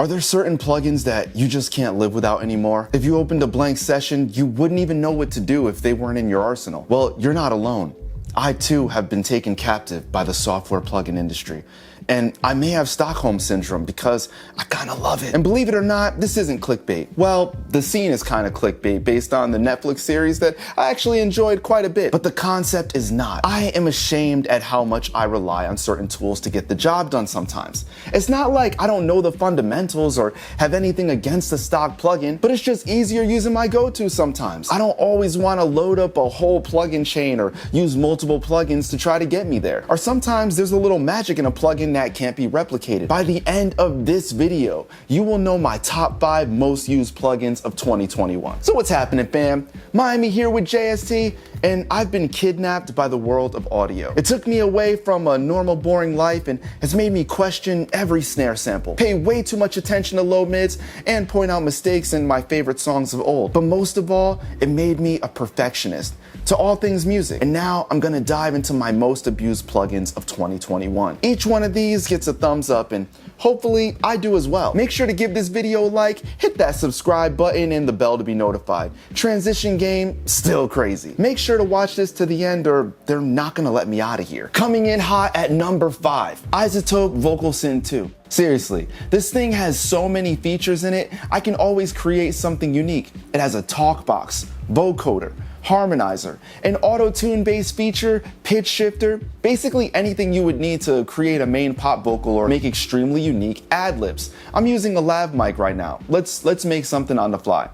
Are there certain plugins that you just can't live without anymore? If you opened a blank session, you wouldn't even know what to do if they weren't in your arsenal. Well, you're not alone. I too have been taken captive by the software plugin industry. And I may have Stockholm syndrome because I kind of love it. And believe it or not, this isn't clickbait. Well, the scene is kind of clickbait based on the Netflix series that I actually enjoyed quite a bit, but the concept is not. I am ashamed at how much I rely on certain tools to get the job done sometimes. It's not like I don't know the fundamentals or have anything against a stock plugin, but it's just easier using my go-to sometimes. I don't always want to load up a whole plugin chain or use multiple plugins to try to get me there. Or sometimes there's a little magic in a plugin that can't be replicated. By the end of this video, you will know my top 5 most used plugins of 2021. So what's happening, fam? Miami here with JST, and I've been kidnapped by the world of audio. It took me away from a normal, boring life and has made me question every snare sample, pay way too much attention to low mids, and point out mistakes in my favorite songs of old. But most of all, it made me a perfectionist to all things music. And now I'm gonna dive into my most abused plugins of 2021. Each one of these gets a thumbs up, and hopefully I do as well. Make sure to give this video a like, hit that subscribe button and the bell to be notified. Transition game, still crazy. Make sure to watch this to the end or they're not gonna let me out of here. Coming in hot at number 5, iZotope Vocal Synth 2. Seriously, this thing has so many features in it, I can always create something unique. It has a talk box, vocoder, harmonizer, an auto-tune based feature, pitch shifter, basically anything you would need to create a main pop vocal or make extremely unique ad-libs. I'm using a lav mic right now. Let's make something on the fly.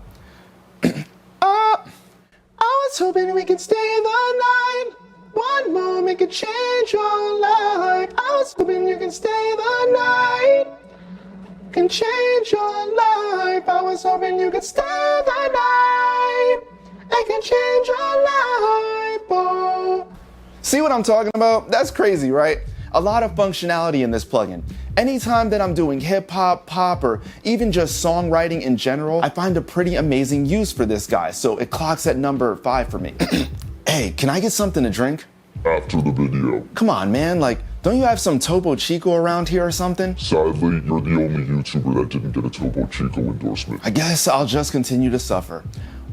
I was hoping we could stay the night. One moment could change your life. I was hoping you could stay the night. Can change your life. I was hoping you could stay the night. It can change your life, oh. See what I'm talking about? That's crazy, right? A lot of functionality in this plugin. Anytime that I'm doing hip hop, pop, or even just songwriting in general, I find a pretty amazing use for this guy, so it clocks at number 5 for me. Hey, can I get something to drink? After the video. Come on, man, like, don't you have some Topo Chico around here or something? Sadly, you're the only YouTuber that didn't get a Topo Chico endorsement. I guess I'll just continue to suffer.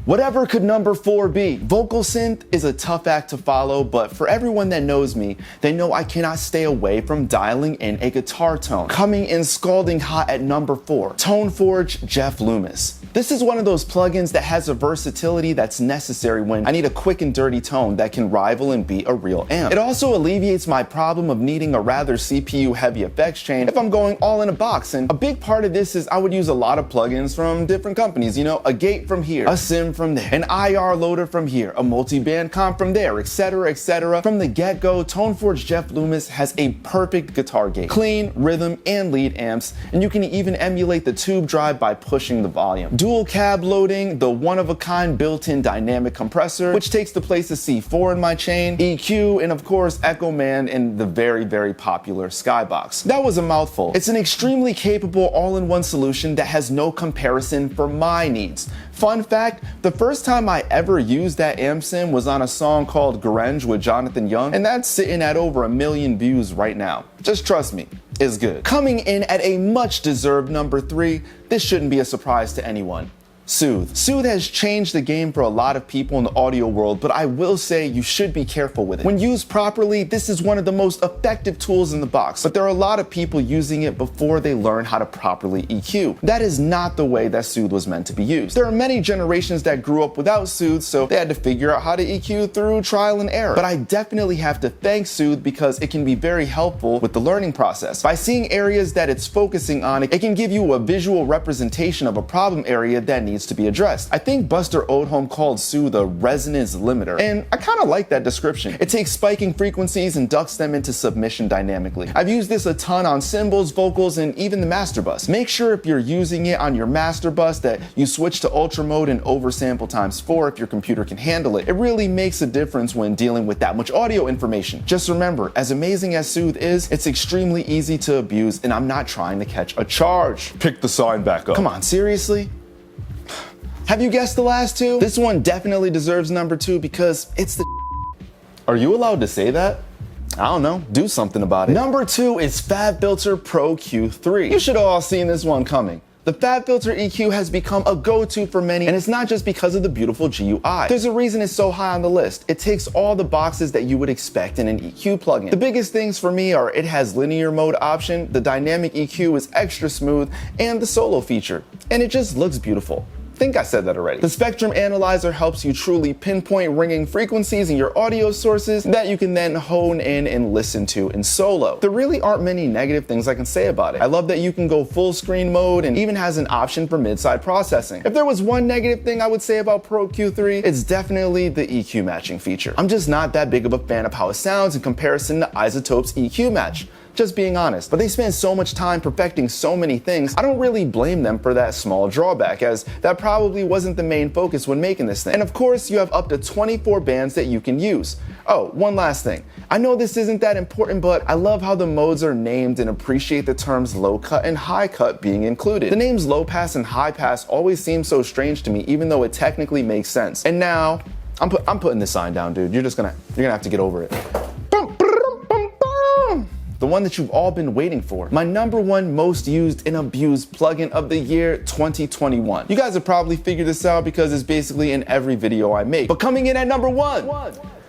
Whatever could number 4 be? Vocal Synth is a tough act to follow, but for everyone that knows me, they know I cannot stay away from dialing in a guitar tone. Coming in scalding hot at number 4, ToneForge Jeff Loomis. This is one of those plugins that has a versatility that's necessary when I need a quick and dirty tone that can rival and beat a real amp. It also alleviates my problem of needing a rather CPU heavy effects chain if I'm going all in a box, and a big part of this is I would use a lot of plugins from different companies, you know, a gate from here, a sim from there, an IR loader from here, a multi-band comp from there, etc, etc. From the get-go, ToneForge Jeff Loomis has a perfect guitar gate, clean, rhythm, and lead amps, and you can even emulate the tube drive by pushing the volume. Dual cab loading, the one-of-a-kind built-in dynamic compressor, which takes the place of C4 in my chain, EQ, and of course Echo Man in the very, very popular Skybox. That was a mouthful. It's an extremely capable all-in-one solution that has no comparison for my needs. Fun fact, the first time I ever used that amp sim was on a song called Grunge with Jonathan Young, and that's sitting at over 1 million views right now. Just trust me, it's good. Coming in at a much deserved number 3, this shouldn't be a surprise to anyone. Soothe. Soothe has changed the game for a lot of people in the audio world, but I will say you should be careful with it. When used properly, this is one of the most effective tools in the box, but there are a lot of people using it before they learn how to properly EQ. That is not the way that Soothe was meant to be used. There are many generations that grew up without Soothe, so they had to figure out how to EQ through trial and error. But I definitely have to thank Soothe because it can be very helpful with the learning process. By seeing areas that it's focusing on, it can give you a visual representation of a problem area that needs to be addressed. I think Buster Oldham called Soothe a resonance limiter, and I kind of like that description. It takes spiking frequencies and ducks them into submission dynamically. I've used this a ton on cymbals, vocals, and even the master bus. Make sure if you're using it on your master bus that you switch to ultra mode and oversample ×4 if your computer can handle it. It really makes a difference when dealing with that much audio information. Just remember, as amazing as Soothe is, it's extremely easy to abuse, and I'm not trying to catch a charge. Pick the sign back up. Come on, seriously? Have you guessed the last 2? This one definitely deserves number 2 because it's the. Are you allowed to say that? I don't know, do something about it. Number 2 is FabFilter Pro Q3. You should have all seen this one coming. The FabFilter EQ has become a go-to for many, and it's not just because of the beautiful GUI. There's a reason it's so high on the list. It ticks all the boxes that you would expect in an EQ plugin. The biggest things for me are it has linear mode option, the dynamic EQ is extra smooth, and the solo feature. And it just looks beautiful. I think I said that already. The spectrum analyzer helps you truly pinpoint ringing frequencies in your audio sources that you can then hone in and listen to in solo. There really aren't many negative things I can say about it. I love that you can go full screen mode and even has an option for mid-side processing. If there was one negative thing I would say about Pro Q3, it's definitely the EQ matching feature. I'm just not that big of a fan of how it sounds in comparison to iZotope's EQ match. Just being honest. But they spend so much time perfecting so many things, I don't really blame them for that small drawback, as that probably wasn't the main focus when making this thing. And of course, you have up to 24 bands that you can use. Oh, one last thing. I know this isn't that important, but I love how the modes are named and appreciate the terms low cut and high cut being included. The names low pass and high pass always seem so strange to me, even though it technically makes sense. And now, I'm putting this sign down, dude. You're gonna have to get over it. The one that you've all been waiting for. My number 1 most used and abused plugin of the year 2021. You guys have probably figured this out because it's basically in every video I make. But coming in at number 1,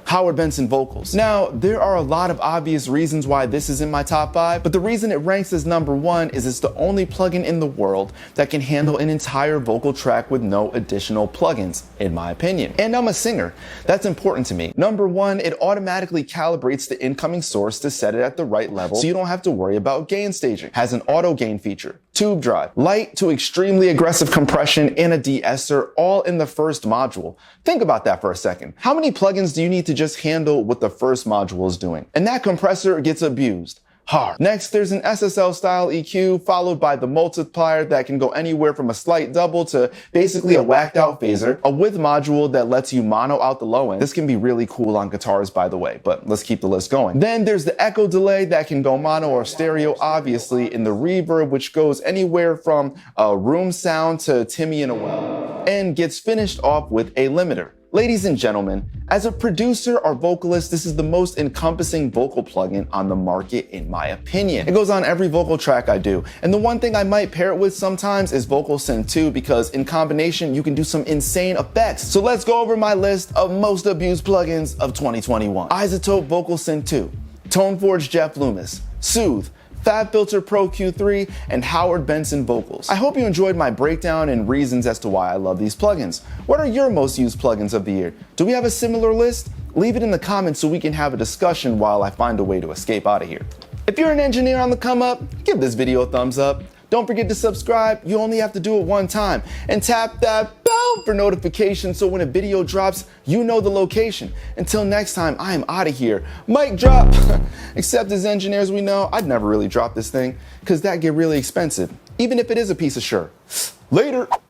Howard Benson vocals. Now, there are a lot of obvious reasons why this is in my top 5, but the reason it ranks as number 1 is it's the only plugin in the world that can handle an entire vocal track with no additional plugins, in my opinion. And I'm a singer. That's important to me. Number 1, it automatically calibrates the incoming source to set it at the right level so you don't have to worry about gain staging. Has an auto gain feature, tube drive, light to extremely aggressive compression, and a de-esser all in the first module. Think about that for a second. How many plugins do you need to just handle what the first module is doing? And that compressor gets abused hard. Next, there's an SSL style EQ followed by the multiplier that can go anywhere from a slight double to basically a whacked out phaser, a width module that lets you mono out the low end. This can be really cool on guitars, by the way, but let's keep the list going. Then there's the echo delay that can go mono or stereo, obviously, in the reverb, which goes anywhere from a room sound to Timmy in a well, and gets finished off with a limiter. Ladies and gentlemen, as a producer or vocalist, this is the most encompassing vocal plugin on the market, in my opinion. It goes on every vocal track I do. And the one thing I might pair it with sometimes is Vocal Synth 2, because in combination, you can do some insane effects. So let's go over my list of most abused plugins of 2021. iZotope Vocal Synth 2, ToneForge Jeff Loomis, Soothe, FabFilter Pro Q3, and Howard Benson vocals. I hope you enjoyed my breakdown and reasons as to why I love these plugins. What are your most used plugins of the year? Do we have a similar list? Leave it in the comments so we can have a discussion while I find a way to escape out of here. If you're an engineer on the come up, give this video a thumbs up. Don't forget to subscribe. You only have to do it one time. And tap that bell for notifications so when a video drops, you know the location. Until next time, I am out of here. Mic drop. Except as engineers we know, I'd never really drop this thing because that get really expensive, even if it is a piece of shirt. Later.